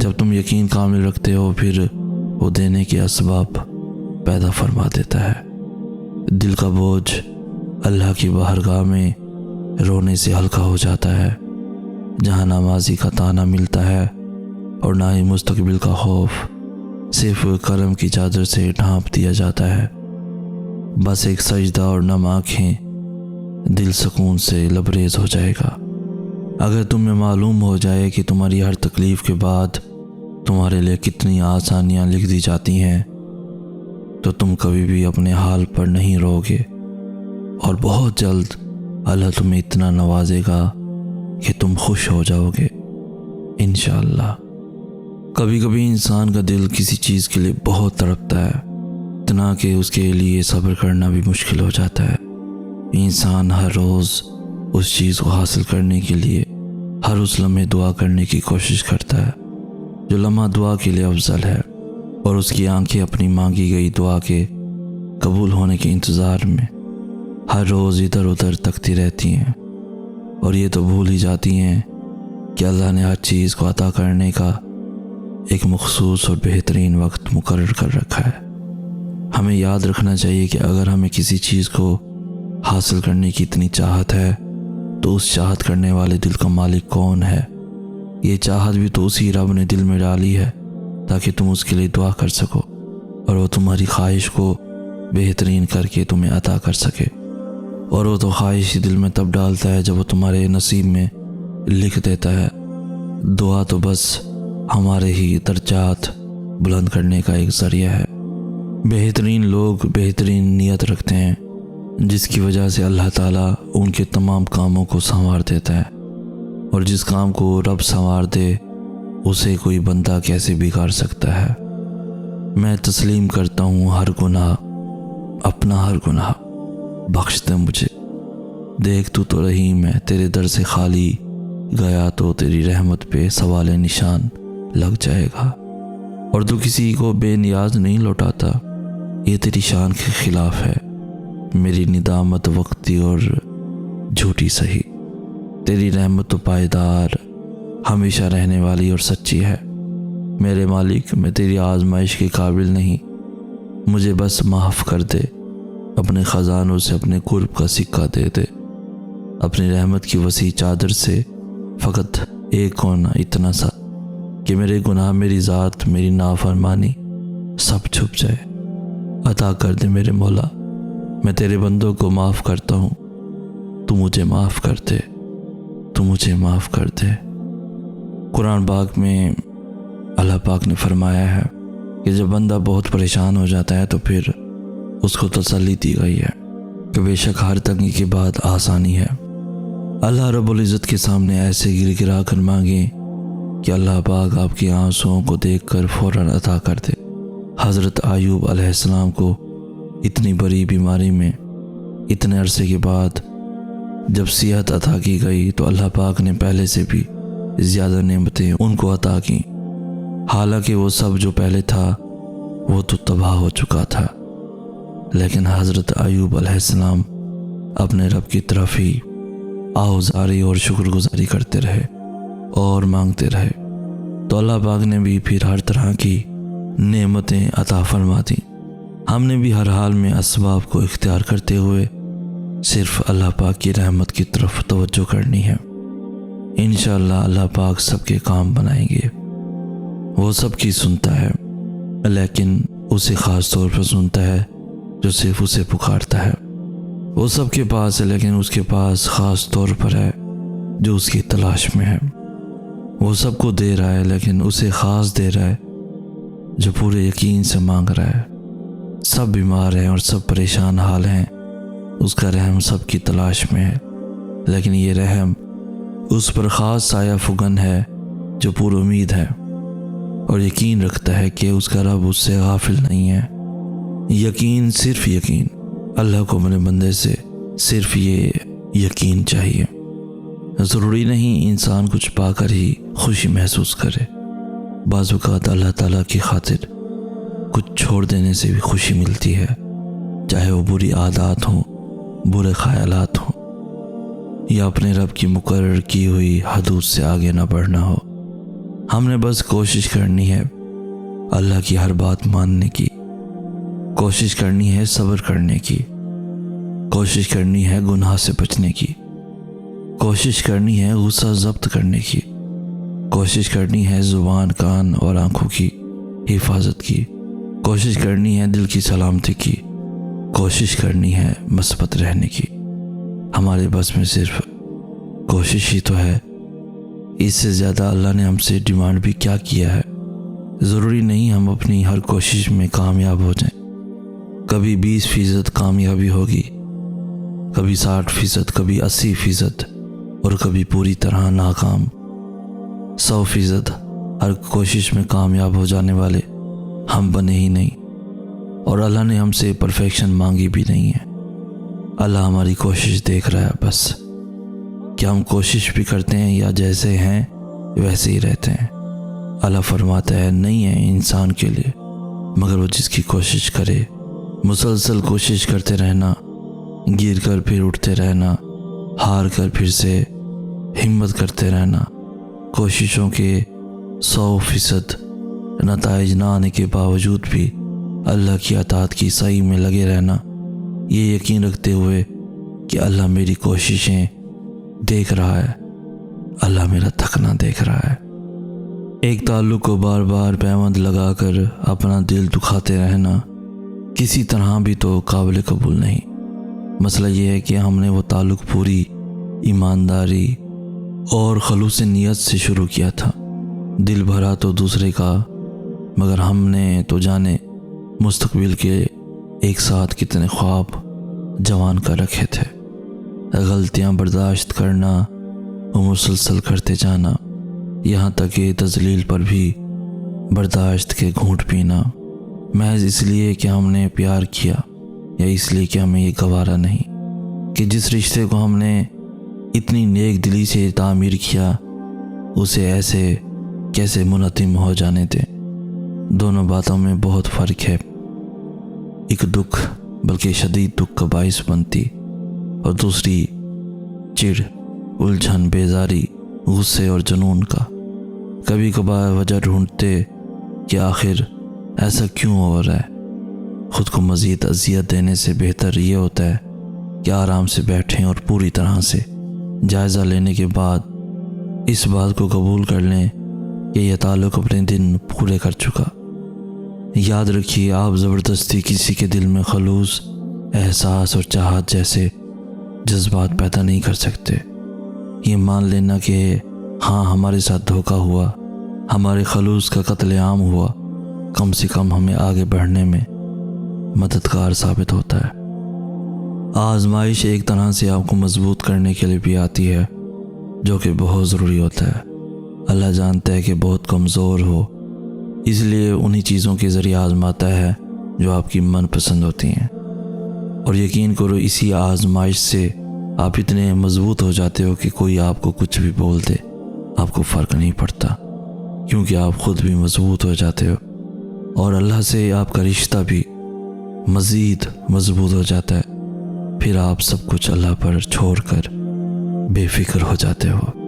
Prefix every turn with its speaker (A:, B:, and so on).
A: جب تم یقین کامل رکھتے ہو پھر وہ دینے کے اسباب پیدا فرما دیتا ہے۔ دل کا بوجھ اللہ کی بارگاہ میں رونے سے ہلکا ہو جاتا ہے، جہاں نہ ماضی کا تانا ملتا ہے اور نہ ہی مستقبل کا خوف، صرف کرم کی چادر سے ڈھانپ دیا جاتا ہے۔ بس ایک سجدہ اور نم آنکھیں، دل سکون سے لبریز ہو جائے گا۔ اگر تمہیں معلوم ہو جائے کہ تمہاری ہر تکلیف کے بعد تمہارے لیے کتنی آسانیاں لکھ دی جاتی ہیں، تو تم کبھی بھی اپنے حال پر نہیں رو گے، اور بہت جلد اللہ تمہیں اتنا نوازے گا کہ تم خوش ہو جاؤ گے انشاءاللہ۔ کبھی کبھی انسان کا دل کسی چیز کے لیے بہت تڑپتا ہے، اتنا کہ اس کے لیے صبر کرنا بھی مشکل ہو جاتا ہے۔ انسان ہر روز اس چیز کو حاصل کرنے کے لیے ہر اس لمحے دعا کرنے کی کوشش کرتا ہے جو لمحہ دعا کے لیے افضل ہے، اور اس کی آنکھیں اپنی مانگی گئی دعا کے قبول ہونے کے انتظار میں ہر روز ادھر ادھر تکتی رہتی ہیں، اور یہ تو بھول ہی جاتی ہیں کہ اللہ نے ہر چیز کو عطا کرنے کا ایک مخصوص اور بہترین وقت مقرر کر رکھا ہے۔ ہمیں یاد رکھنا چاہیے کہ اگر ہمیں کسی چیز کو حاصل کرنے کی اتنی چاہت ہے تو اس چاہت کرنے والے دل کا مالک کون ہے؟ یہ چاہت بھی تو اسی رب نے دل میں ڈالی ہے تاکہ تم اس کے لیے دعا کر سکو، اور وہ تمہاری خواہش کو بہترین کر کے تمہیں عطا کر سکے۔ اور وہ تو خواہش ہی دل میں تب ڈالتا ہے جب وہ تمہارے نصیب میں لکھ دیتا ہے۔ دعا تو بس ہمارے ہی درجات بلند کرنے کا ایک ذریعہ ہے۔ بہترین لوگ بہترین نیت رکھتے ہیں، جس کی وجہ سے اللہ تعالیٰ ان کے تمام کاموں کو سنوار دیتا ہے، اور جس کام کو رب سنوار دے اسے کوئی بندہ کیسے بگاڑ سکتا ہے۔ میں تسلیم کرتا ہوں ہر گناہ، اپنا ہر گناہ، بخش دے مجھے، دیکھ تو رحیم ہے، تیرے در سے خالی گیا تو تیری رحمت پہ سوال نشان لگ جائے گا، اور تو کسی کو بے نیاز نہیں لوٹاتا، یہ تیری شان کے خلاف ہے، میری ندامت وقتی اور جھوٹی سہی، تیری رحمت تو پائیدار، ہمیشہ رہنے والی اور سچی ہے۔ میرے مالک، میں تیری آزمائش کے قابل نہیں، مجھے بس معاف کر دے، اپنے خزانوں سے اپنے قرب کا سکہ دے دے، اپنی رحمت کی وسیع چادر سے فقط ایک کونا اتنا سا کہ میرے گناہ، میری ذات، میری نافرمانی سب چھپ جائے۔ عطا کر دے میرے مولا، میں تیرے بندوں کو معاف کرتا ہوں، تو مجھے معاف کر دے، تو مجھے معاف کر دے۔ قرآن پاک میں اللہ پاک نے فرمایا ہے کہ جب بندہ بہت پریشان ہو جاتا ہے تو پھر اس کو تسلی دی گئی ہے کہ بے شک ہر تنگی کے بعد آسانی ہے۔ اللہ رب العزت کے سامنے ایسے گر گرا کر مانگیں کہ اللہ پاک آپ کی آنسوؤں کو دیکھ کر فوراً عطا کر دے۔ حضرت ایوب علیہ السلام کو اتنی بڑی بیماری میں اتنے عرصے کے بعد جب صحت عطا کی گئی تو اللہ پاک نے پہلے سے بھی زیادہ نعمتیں ان کو عطا کی، حالانکہ وہ سب جو پہلے تھا وہ تو تباہ ہو چکا تھا، لیکن حضرت ایوب علیہ السلام اپنے رب کی طرف ہی آہوزاری اور شکر گزاری کرتے رہے اور مانگتے رہے، تو اللہ پاک نے بھی پھر ہر طرح کی نعمتیں عطا فرما دی۔ ہم نے بھی ہر حال میں اسباب کو اختیار کرتے ہوئے صرف اللہ پاک کی رحمت کی طرف توجہ کرنی ہے۔ انشاءاللہ اللہ پاک سب کے کام بنائیں گے۔ وہ سب کی سنتا ہے، لیکن اسے خاص طور پر سنتا ہے جو صرف اسے پکارتا ہے۔ وہ سب کے پاس ہے، لیکن اس کے پاس خاص طور پر ہے جو اس کی تلاش میں ہے۔ وہ سب کو دے رہا ہے، لیکن اسے خاص دے رہا ہے جو پورے یقین سے مانگ رہا ہے۔ سب بیمار ہیں اور سب پریشان حال ہیں، اس کا رحم سب کی تلاش میں ہے، لیکن یہ رحم اس پر خاص سایہ فگن ہے جو پر امید ہے اور یقین رکھتا ہے کہ اس کا رب اس سے غافل نہیں ہے۔ یقین، صرف یقین۔ اللہ کو اپنے بندے سے صرف یہ یقین چاہیے۔ ضروری نہیں انسان کچھ پا کر ہی خوشی محسوس کرے، بعض اوقات اللہ تعالیٰ کی خاطر کچھ چھوڑ دینے سے بھی خوشی ملتی ہے، چاہے وہ بری عادات ہوں، برے خیالات ہوں، یا اپنے رب کی مقرر کی ہوئی حدود سے آگے نہ بڑھنا ہو۔ ہم نے بس کوشش کرنی ہے اللہ کی ہر بات ماننے کی، کوشش کرنی ہے صبر کرنے کی، کوشش کرنی ہے گناہ سے بچنے کی، کوشش کرنی ہے غصہ ضبط کرنے کی، کوشش کرنی ہے زبان، کان اور آنکھوں کی حفاظت کی، کوشش کرنی ہے دل کی سلامتی کی، کوشش کرنی ہے مثبت رہنے کی۔ ہمارے بس میں صرف کوشش ہی تو ہے، اس سے زیادہ اللہ نے ہم سے ڈیمانڈ بھی کیا کیا ہے؟ ضروری نہیں ہم اپنی ہر کوشش میں کامیاب ہو جائیں۔ کبھی 20% کامیابی ہوگی، کبھی 60%، کبھی 80%، اور کبھی پوری طرح ناکام۔ 100% ہر کوشش میں کامیاب ہو جانے والے ہم بنے ہی نہیں، اور اللہ نے ہم سے پرفیکشن مانگی بھی نہیں ہے۔ اللہ ہماری کوشش دیکھ رہا ہے بس، کہ ہم کوشش بھی کرتے ہیں یا جیسے ہیں ویسے ہی رہتے ہیں۔ اللہ فرماتا ہے نہیں ہے انسان کے لیے مگر وہ جس کی کوشش کرے۔ مسلسل کوشش کرتے رہنا، گر کر پھر اٹھتے رہنا، ہار کر پھر سے ہمت کرتے رہنا، کوششوں کے 100% نتائج نہ آنے کے باوجود بھی اللہ کی اطاعت کی صحیح میں لگے رہنا، یہ یقین رکھتے ہوئے کہ اللہ میری کوششیں دیکھ رہا ہے، اللہ میرا تھکنا دیکھ رہا ہے۔ ایک تعلق کو بار بار پیوند لگا کر اپنا دل دکھاتے رہنا کسی طرح بھی تو قابل قبول نہیں۔ مسئلہ یہ ہے کہ ہم نے وہ تعلق پوری ایمانداری اور خلوص نیت سے شروع کیا تھا، دل بھرا تو دوسرے کا، مگر ہم نے تو جانے مستقبل کے ایک ساتھ کتنے خواب جوان کر رکھے تھے۔ غلطیاں برداشت کرنا اور مسلسل کرتے جانا، یہاں تک کہ تذلیل پر بھی برداشت کے گھونٹ پینا، محض اس لیے کہ ہم نے پیار کیا یا اس لیے کہ ہمیں یہ گوارا نہیں کہ جس رشتے کو ہم نے اتنی نیک دلی سے تعمیر کیا اسے ایسے کیسے منہدم ہو جانے دیں۔ دونوں باتوں میں بہت فرق ہے، ایک دکھ بلکہ شدید دکھ کا باعث بنتی، اور دوسری چڑ، الجھن، بیزاری، غصے اور جنون کا۔ کبھی کبھار وجہ ڈھونڈتے کہ آخر ایسا کیوں ہو رہا ہے۔ خود کو مزید اذیت دینے سے بہتر یہ ہوتا ہے کہ آرام سے بیٹھیں اور پوری طرح سے جائزہ لینے کے بعد اس بات کو قبول کر لیں کہ یہ تعلق اپنے دن پورے کر چکا۔ یاد رکھیے آپ زبردستی کسی کے دل میں خلوص، احساس اور چاہت جیسے جذبات پیدا نہیں کر سکتے۔ یہ مان لینا کہ ہاں ہمارے ساتھ دھوکہ ہوا، ہمارے خلوص کا قتل عام ہوا، کم سے کم ہمیں آگے بڑھنے میں مددگار ثابت ہوتا ہے۔ آزمائش ایک طرح سے آپ کو مضبوط کرنے کے لیے بھی آتی ہے، جو کہ بہت ضروری ہوتا ہے۔ اللہ جانتا ہے کہ بہت کمزور ہو، اس لیے انہی چیزوں کے ذریعے آزماتا ہے جو آپ کی من پسند ہوتی ہیں، اور یقین کرو اسی آزمائش سے آپ اتنے مضبوط ہو جاتے ہو کہ کوئی آپ کو کچھ بھی بول دے آپ کو فرق نہیں پڑتا، کیونکہ آپ خود بھی مضبوط ہو جاتے ہو، اور اللہ سے آپ کا رشتہ بھی مزید مضبوط ہو جاتا ہے۔ پھر آپ سب کچھ اللہ پر چھوڑ کر بے فکر ہو جاتے ہو۔